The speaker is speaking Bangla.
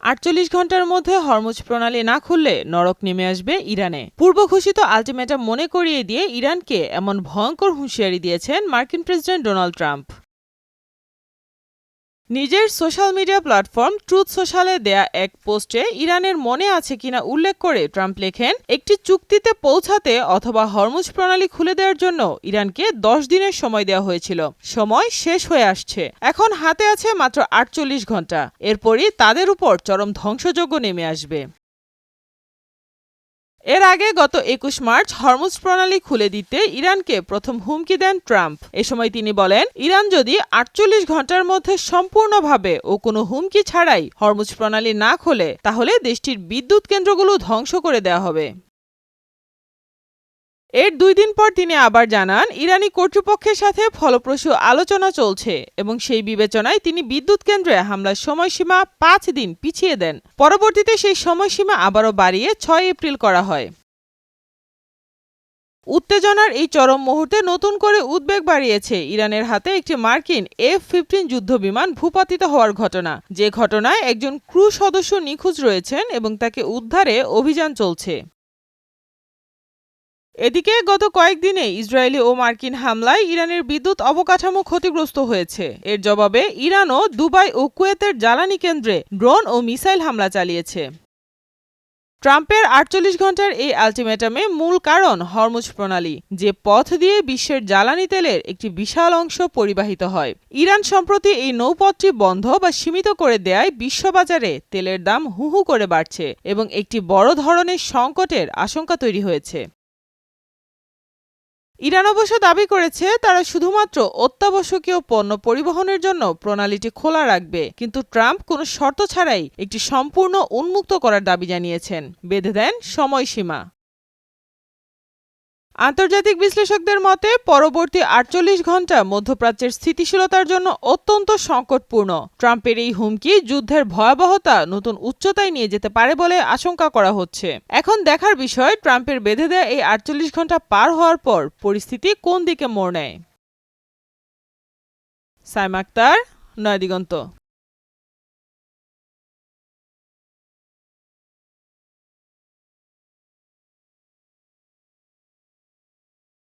৪৮ ঘন্টার মধ্যে হরমুজ প্রণালী না খুললে নরক নেমে আসবে ইরানে। পূর্ব ঘোষিত আলটিমেটাম মনে করিয়ে দিয়ে ইরানকে এমন ভয়ঙ্কর হুঁশিয়ারি দিয়েছেন মার্কিন প্রেসিডেন্ট ডোনাল্ড ট্রাম্প। নিজের সোশ্যাল মিডিয়া প্ল্যাটফর্ম ট্রুথ সোশ্যালে দেয়া এক পোস্টে ইরানের মনে আছে কিনা উল্লেখ করে ট্রাম্প লেখেন, একটি চুক্তিতে পৌঁছাতে অথবা হরমুজ প্রণালী খুলে দেওয়ার জন্য ইরানকে 10 দিনের সময় দেওয়া হয়েছিল। সময় শেষ হয়ে আসছে। এখন হাতে আছে মাত্র 48 ঘন্টা। এরপরই তাদের উপর চরম ধ্বংসযজ্ঞ নেমে আসবে। এর আগে গত ২১ মার্চ হরমুজ প্রণালী খুলে দিতে ইরানকে প্রথম হুমকি দেন ট্রাম্প। এ সময় তিনি বলেন, ইরান যদি ৪৮ ঘন্টার মধ্যে সম্পূর্ণভাবে ও কোনো হুমকি ছাড়াই হরমুজ প্রণালী না খোলে তাহলে দেশটির বিদ্যুৎ কেন্দ্রগুলো ধ্বংস করে দেওয়া হবে। এর ২ দিন পর তিনি আবার জানান, ইরানি কর্তৃপক্ষের সাথে ফলপ্রসূ আলোচনা চলছে এবং সেই বিবেচনায় তিনি বিদ্যুৎ কেন্দ্রে হামলার সময়সীমা ৫ দিন পিছিয়ে দেন। পরবর্তীতে সেই সময়সীমা আবারও বাড়িয়ে ৬ এপ্রিল করা হয়। উত্তেজনার এই চরম মুহূর্তে নতুন করে উদ্বেগ বাড়িয়েছে ইরানের হাতে একটি মার্কিন F-15 যুদ্ধবিমান ভূপাতিত হওয়ার ঘটনা, যে ঘটনায় একজন ক্রু সদস্য নিখোঁজ রয়েছেন এবং তাকে উদ্ধারে অভিযান চলছে। এদিকে গত কয়েকদিনে ইসরায়েলি ও মার্কিন হামলায় ইরানের বিদ্যুৎ অবকাঠামো ক্ষতিগ্রস্ত হয়েছে। এর জবাবে ইরানও দুবাই ও কুয়েতের জ্বালানি কেন্দ্রে ড্রোন ও মিসাইল হামলা চালিয়েছে। ট্রাম্পের ৪৮ ঘন্টার এই আলটিমেটামে মূল কারণ হরমুজ প্রণালী, যে পথ দিয়ে বিশ্বের জ্বালানি তেলের একটি বিশাল অংশ পরিবাহিত হয়। ইরান সম্প্রতি এই নৌপথটি বন্ধ বা সীমিত করে দেয়ায় বিশ্ববাজারে তেলের দাম হু হু করে বাড়ছে এবং একটি বড় ধরনের সংকটের আশঙ্কা তৈরি হয়েছে। ইরান অবশ্য দাবি করেছে তারা শুধুমাত্র অত্যাবশ্যকীয় পণ্য পরিবহনের জন্য প্রণালীটি খোলা রাখবে, কিন্তু ট্রাম্প কোনো শর্ত ছাড়াই একটি সম্পূর্ণ উন্মুক্ত করার দাবি জানিয়েছেন, বেঁধে দেন সময়সীমা। আন্তর্জাতিক বিশ্লেষকদের মতে পরবর্তী ৪৮ ঘন্টা মধ্যপ্রাচ্যের স্থিতিশীলতার জন্য অত্যন্ত সংকটপূর্ণ। ট্রাম্পের এই হুমকি যুদ্ধের ভয়াবহতা নতুন উচ্চতায় নিয়ে যেতে পারে বলে আশঙ্কা করা হচ্ছে। এখন দেখার বিষয়, ট্রাম্পের বেঁধে দেয়া এই ৪৮ ঘন্টা পার হওয়ার পর পরিস্থিতি কোন দিকে মোড় নেয়। সাইমা আক্তার, নয়াদিগন্ত।